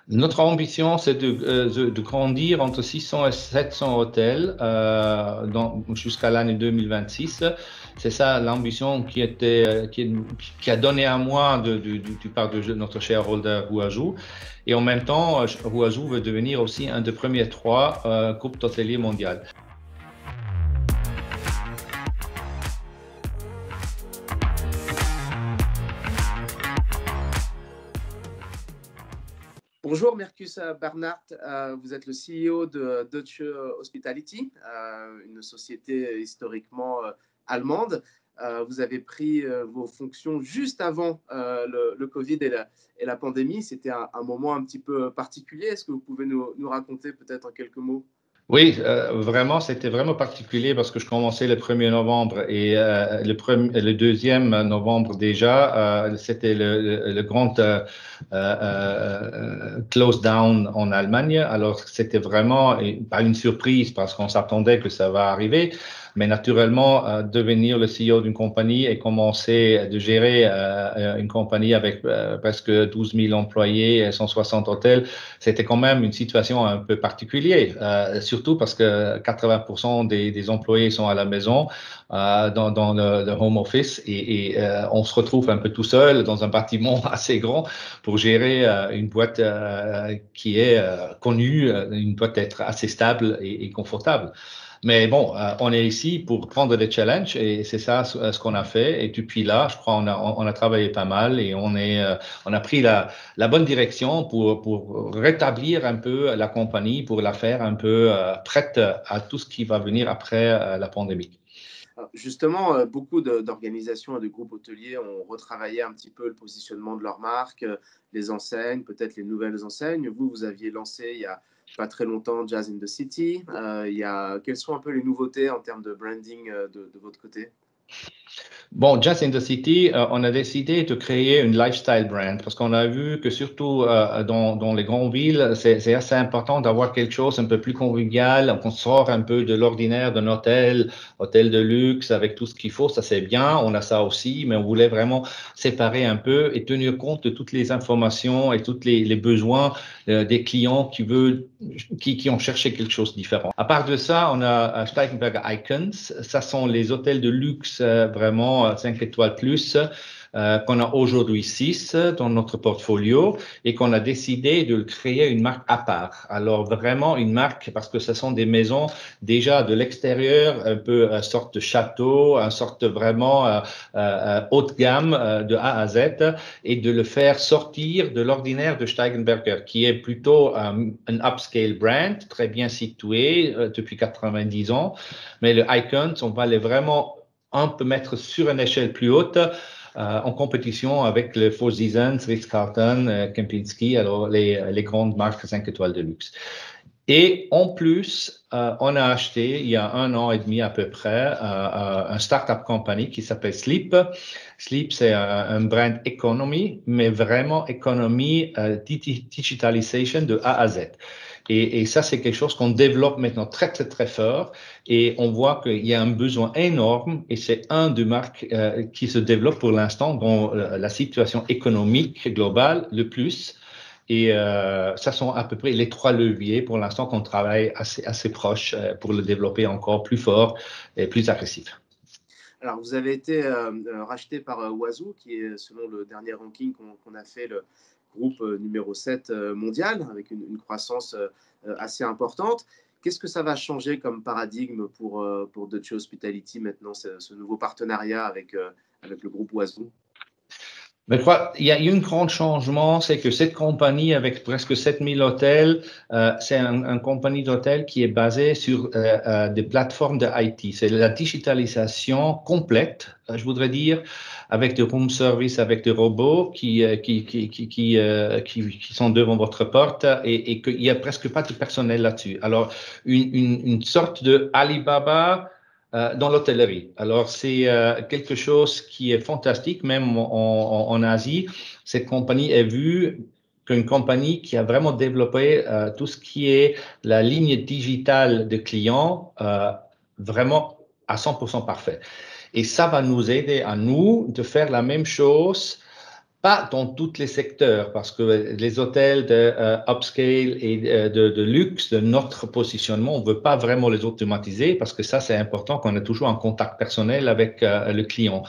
Notre ambition, c'est de grandir entre 600 et 700 hôtels jusqu'à l'année 2026. C'est ça l'ambition qui a donné à moi du part de notre shareholder Huazhu. Et en même temps, Huazhu veut devenir aussi un des premiers trois groupes hôteliers mondiaux. Bonjour Marcus Barnard, vous êtes le CEO de Deutsche Hospitality, une société historiquement allemande. Vous avez pris vos fonctions juste avant le Covid et la pandémie. C'était un moment un petit peu particulier. Est-ce que vous pouvez nous raconter peut-être en quelques mots? Oui, vraiment, c'était vraiment particulier parce que je commençais le 1er novembre et le 2e novembre déjà, c'était le grand close down en Allemagne. Alors, c'était vraiment pas une surprise parce qu'on s'attendait que ça va arriver. Mais naturellement, devenir le CEO d'une compagnie et commencer de gérer une compagnie avec presque 12 000 employés et 160 hôtels, c'était quand même une situation un peu particulière, surtout parce que 80% des employés sont à la maison, dans le home office, et on se retrouve un peu tout seul dans un bâtiment assez grand pour gérer une boîte qui est connue, une boîte être assez stable et confortable. Mais bon, on est ici pour prendre des challenges et c'est ça ce qu'on a fait. Et depuis là, je crois on a travaillé pas mal et on a pris la bonne direction pour rétablir un peu la compagnie, pour la faire un peu prête à tout ce qui va venir après la pandémie. Alors justement, beaucoup d'organisations et de groupes hôteliers ont retravaillé un petit peu le positionnement de leur marque, les enseignes, peut-être les nouvelles enseignes. Vous aviez lancé il y a pas très longtemps Jazz in the City. Quelles sont un peu les nouveautés en termes de branding de votre côté? Bon, Just in the City, on a décidé de créer une lifestyle brand parce qu'on a vu que surtout dans les grandes villes, c'est assez important d'avoir quelque chose un peu plus convivial, qu'on sort un peu de l'ordinaire d'un hôtel de luxe avec tout ce qu'il faut, ça c'est bien, on a ça aussi, mais on voulait vraiment séparer un peu et tenir compte de toutes les informations et tous les besoins des clients qui ont cherché quelque chose de différent. À part de ça, on a Steigenberger Icons, ça sont les hôtels de luxe vraiment 5 étoiles plus, qu'on a aujourd'hui 6 dans notre portfolio et qu'on a décidé de créer une marque à part. Alors vraiment une marque parce que ce sont des maisons déjà de l'extérieur, un peu sorte de château, une sorte de vraiment haut de gamme de A à Z et de le faire sortir de l'ordinaire de Steigenberger qui est plutôt un upscale brand très bien situé depuis 90 ans. Mais le Icons, on va les vraiment on peut mettre sur une échelle plus haute en compétition avec le Four Seasons, Ritz-Carlton, Kempinski, alors les grandes marques 5 étoiles de luxe. Et en plus, on a acheté il y a 1 an et demi à peu près un startup company qui s'appelle Sleep. Sleep, c'est un brand économie, mais vraiment économie digitalisation de A à Z. Et ça, c'est quelque chose qu'on développe maintenant très, très, très fort. Et on voit qu'il y a un besoin énorme et c'est un des marques qui se développe pour l'instant dans la situation économique globale le plus. Et ça sont à peu près les 3 leviers pour l'instant qu'on travaille assez proche pour le développer encore plus fort et plus agressif. Alors, vous avez été racheté par Huazhu, qui est, selon le dernier ranking qu'on a fait, le groupe numéro 7 mondial, avec une croissance assez importante. Qu'est-ce que ça va changer comme paradigme pour Deutsche Hospitality maintenant, ce nouveau partenariat avec le groupe Huazhu? Mais je crois qu'il y a eu un grand changement, c'est que cette compagnie avec presque 7000 hôtels, c'est une compagnie d'hôtels qui est basée sur des plateformes de IT. C'est la digitalisation complète, je voudrais dire, avec des room service, avec des robots qui sont devant votre porte et qu'il n'y a presque pas de personnel là-dessus. Alors, une sorte de Alibaba dans l'hôtellerie. Alors, c'est quelque chose qui est fantastique, même en Asie. Cette compagnie est vue comme une compagnie qui a vraiment développé tout ce qui est la ligne digitale de clients vraiment à 100% parfait. Et ça va nous aider à nous de faire la même chose pas dans tous les secteurs, parce que les hôtels de upscale et de luxe, de notre positionnement, on ne veut pas vraiment les automatiser parce que ça, c'est important qu'on ait toujours un contact personnel avec le client.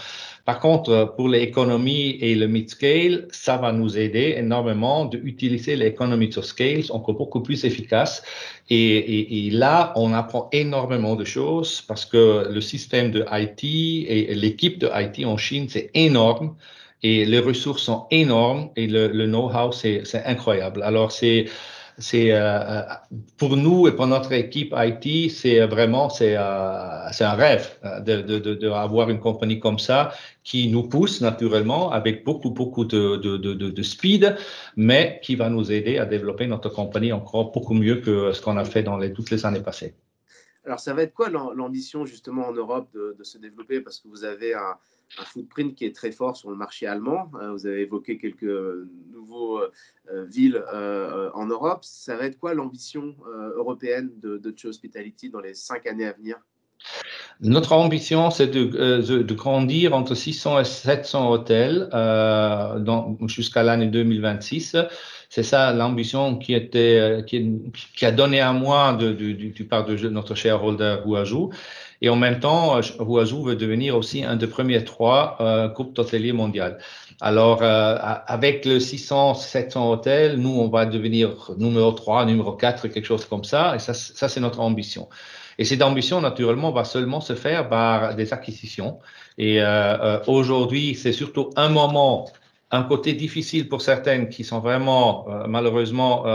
Par contre, pour l'économie et le mid-scale, ça va nous aider énormément d'utiliser l'économie of scale encore beaucoup plus efficace. Et là, on apprend énormément de choses parce que le système de IT et l'équipe de IT en Chine, c'est énorme. Et les ressources sont énormes et le know-how, c'est incroyable. Alors, pour nous et pour notre équipe IT, c'est vraiment un rêve d'avoir une compagnie comme ça qui nous pousse naturellement avec beaucoup de speed, mais qui va nous aider à développer notre compagnie encore beaucoup mieux que ce qu'on a fait dans toutes les années passées. Alors, ça va être quoi l'ambition justement en Europe de se développer? Parce que vous avez un footprint qui est très fort sur le marché allemand. Vous avez évoqué quelques nouveaux villes en Europe. Ça va être quoi l'ambition européenne de Dutch Hospitality dans les 5 années à venir? Notre ambition, c'est de grandir entre 600 et 700 hôtels jusqu'à l'année 2026. C'est ça l'ambition qui a donné à moi du part de notre shareholder Huazhu. Et en même temps, Huazhu veut devenir aussi un des premiers 3 groupes hôteliers mondiaux. Alors, avec le 600-700 hôtels, nous, on va devenir numéro 3, numéro 4, quelque chose comme ça. Et ça c'est notre ambition. Et cette ambition, naturellement, va seulement se faire par des acquisitions. Et aujourd'hui, c'est surtout un côté difficile pour certaines qui sont vraiment, malheureusement,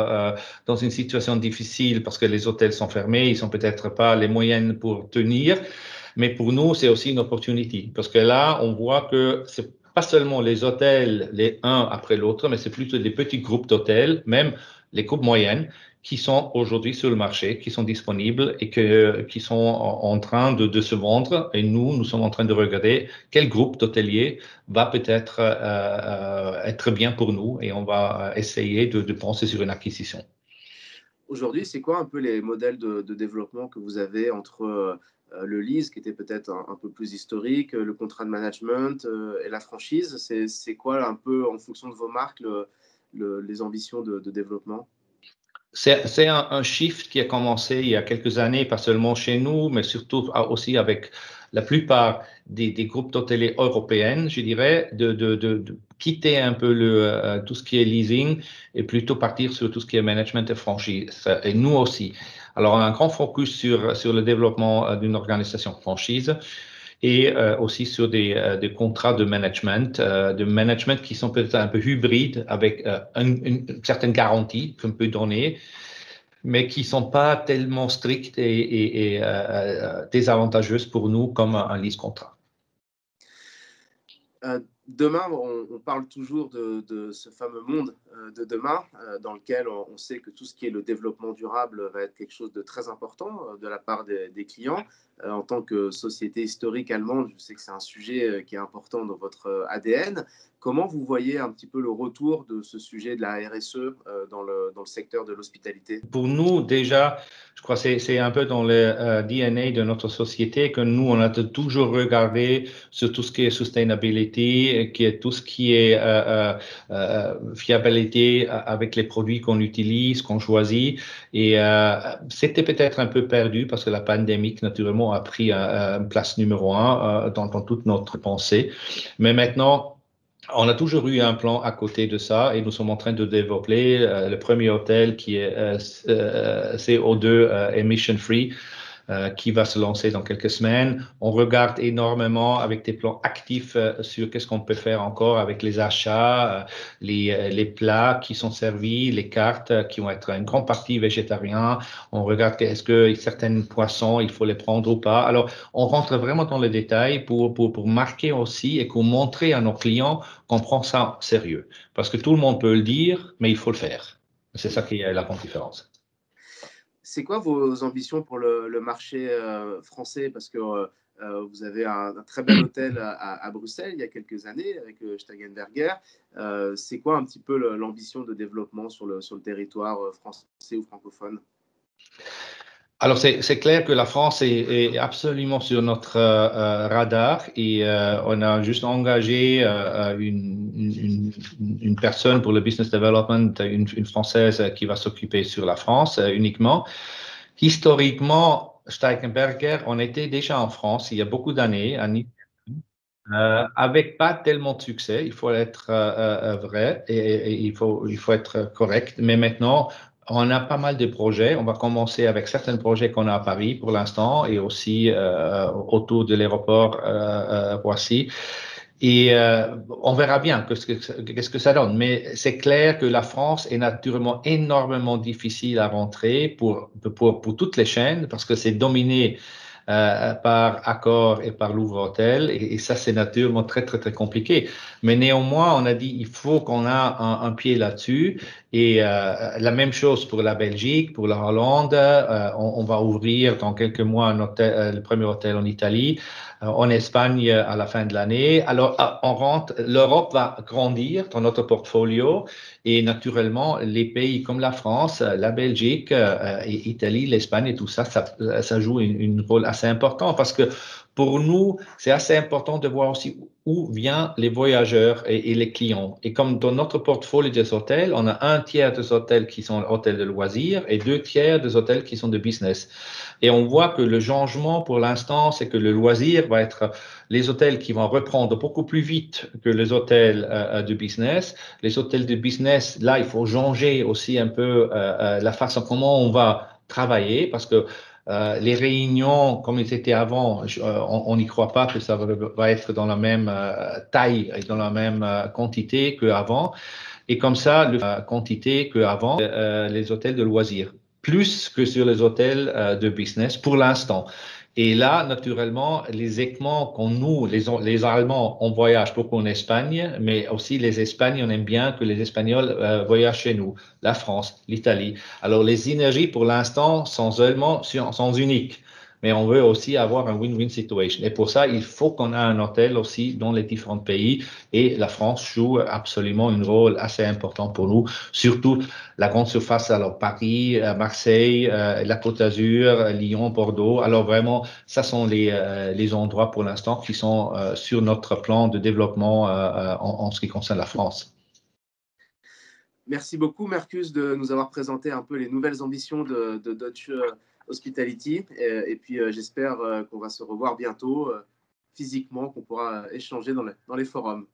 dans une situation difficile parce que les hôtels sont fermés, ils n'ont peut-être pas les moyens pour tenir. Mais pour nous, c'est aussi une opportunité parce que là, on voit que c'est pas seulement les hôtels, les uns après l'autre, mais c'est plutôt des petits groupes d'hôtels, même les groupes moyennes, qui sont aujourd'hui sur le marché, qui sont disponibles et qui sont en train de se vendre. Et nous sommes en train de regarder quel groupe d'hôteliers va peut-être être bien pour nous et on va essayer de penser sur une acquisition. Aujourd'hui, c'est quoi un peu les modèles de développement que vous avez entre le lease, qui était peut-être un peu plus historique, le contrat de management et la franchise? C'est quoi un peu, en fonction de vos marques, les ambitions de développement? C'est un shift qui a commencé il y a quelques années, pas seulement chez nous, mais surtout aussi avec la plupart des groupes d'hôteliers européennes, je dirais, de quitter un peu tout ce qui est leasing et plutôt partir sur tout ce qui est management et franchise. Et nous aussi. Alors, on a un grand focus sur le développement d'une organisation franchise et aussi sur des contrats de management qui sont peut-être un peu hybrides avec une certaine garantie qu'on peut donner, mais qui ne sont pas tellement strictes et désavantageuses pour nous comme un lease contrat. Demain, on parle toujours de ce fameux monde de demain, dans lequel on sait que tout ce qui est le développement durable va être quelque chose de très important de la part des clients. En tant que société historique allemande, je sais que c'est un sujet qui est important dans votre ADN. Comment vous voyez un petit peu le retour de ce sujet de la RSE dans le secteur de l'hospitalité? Pour nous, déjà, je crois que c'est un peu dans le DNA de notre société que nous, on a toujours regardé sur tout ce qui est sustainability, qui est tout ce qui est fiabilité avec les produits qu'on utilise, qu'on choisit. Et c'était peut-être un peu perdu parce que la pandémie, naturellement, a pris une place numéro 1 dans toute notre pensée. Mais maintenant, on a toujours eu un plan à côté de ça et nous sommes en train de développer le premier hôtel qui est CO2 emission free qui va se lancer dans quelques semaines. On regarde énormément avec des plans actifs sur qu'est-ce qu'on peut faire encore avec les achats, les plats qui sont servis, les cartes qui vont être une grande partie végétariens. On regarde est-ce que certains poissons, il faut les prendre ou pas. Alors, on rentre vraiment dans les détails pour marquer aussi et pour montrer à nos clients qu'on prend ça sérieux. Parce que tout le monde peut le dire, mais il faut le faire. C'est ça qui est la grande différence. C'est quoi vos ambitions pour le marché français? Parce que vous avez un très bel hôtel à Bruxelles il y a quelques années avec Steigenberger. C'est quoi un petit peu l'ambition de développement sur le territoire français ou francophone? Alors, c'est clair que la France est absolument sur notre radar et on a juste engagé une personne pour le business development, une Française qui va s'occuper sur la France uniquement. Historiquement, Steigenberger, on était déjà en France il y a beaucoup d'années, avec pas tellement de succès, il faut être vrai et il faut être correct. Mais maintenant, on a pas mal de projets. On va commencer avec certains projets qu'on a à Paris pour l'instant et aussi autour de l'aéroport Roissy. Et on verra bien qu'est-ce que ça donne. Mais c'est clair que la France est naturellement énormément difficile à rentrer pour toutes les chaînes parce que c'est dominé par Accor et par Louvre Hôtel. Et ça, c'est naturellement très, très, très compliqué. Mais néanmoins, on a dit il faut qu'on a un pied là-dessus. Et la même chose pour la Belgique, pour la Hollande. On va ouvrir dans quelques mois un hôtel, le premier hôtel en Italie, en Espagne à la fin de l'année. Alors, on rentre, l'Europe va grandir dans notre portfolio. Et naturellement, les pays comme la France, la Belgique, et l'Italie, l'Espagne et tout ça, ça joue une rôle assez important parce que pour nous, c'est assez important de voir aussi où viennent les voyageurs et les clients. Et comme dans notre portfolio des hôtels, on a un tiers des hôtels qui sont hôtels de loisirs et deux tiers des hôtels qui sont de business. Et on voit que le changement pour l'instant, c'est que le loisir va être les hôtels qui vont reprendre beaucoup plus vite que les hôtels de business. Les hôtels de business, là, il faut changer aussi un peu la façon comment on va travailler parce que les réunions, comme ils étaient avant, on n'y croit pas que ça va être dans la même taille et dans la même quantité qu'avant. Et comme ça, la quantité qu'avant, les hôtels de loisirs, plus que sur les hôtels de business pour l'instant. Et là, naturellement, les équipements qu'on nous, les Allemands, on voyage beaucoup en Espagne, mais aussi les Espagnols, on aime bien que les Espagnols voyagent chez nous, la France, l'Italie. Alors, les énergies, pour l'instant, sont uniques. Mais on veut aussi avoir un win-win situation. Et pour ça, il faut qu'on ait un hôtel aussi dans les différents pays. Et la France joue absolument un rôle assez important pour nous, surtout la grande surface, alors Paris, Marseille, la Côte d'Azur, Lyon, Bordeaux. Alors vraiment, ça sont les endroits pour l'instant qui sont sur notre plan de développement en ce qui concerne la France. Merci beaucoup, Marcus, de nous avoir présenté un peu les nouvelles ambitions de Dutch Hospitality. Et puis, j'espère qu'on va se revoir bientôt physiquement, qu'on pourra échanger dans les forums.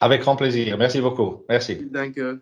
Avec grand plaisir. Merci beaucoup. Merci. Danke.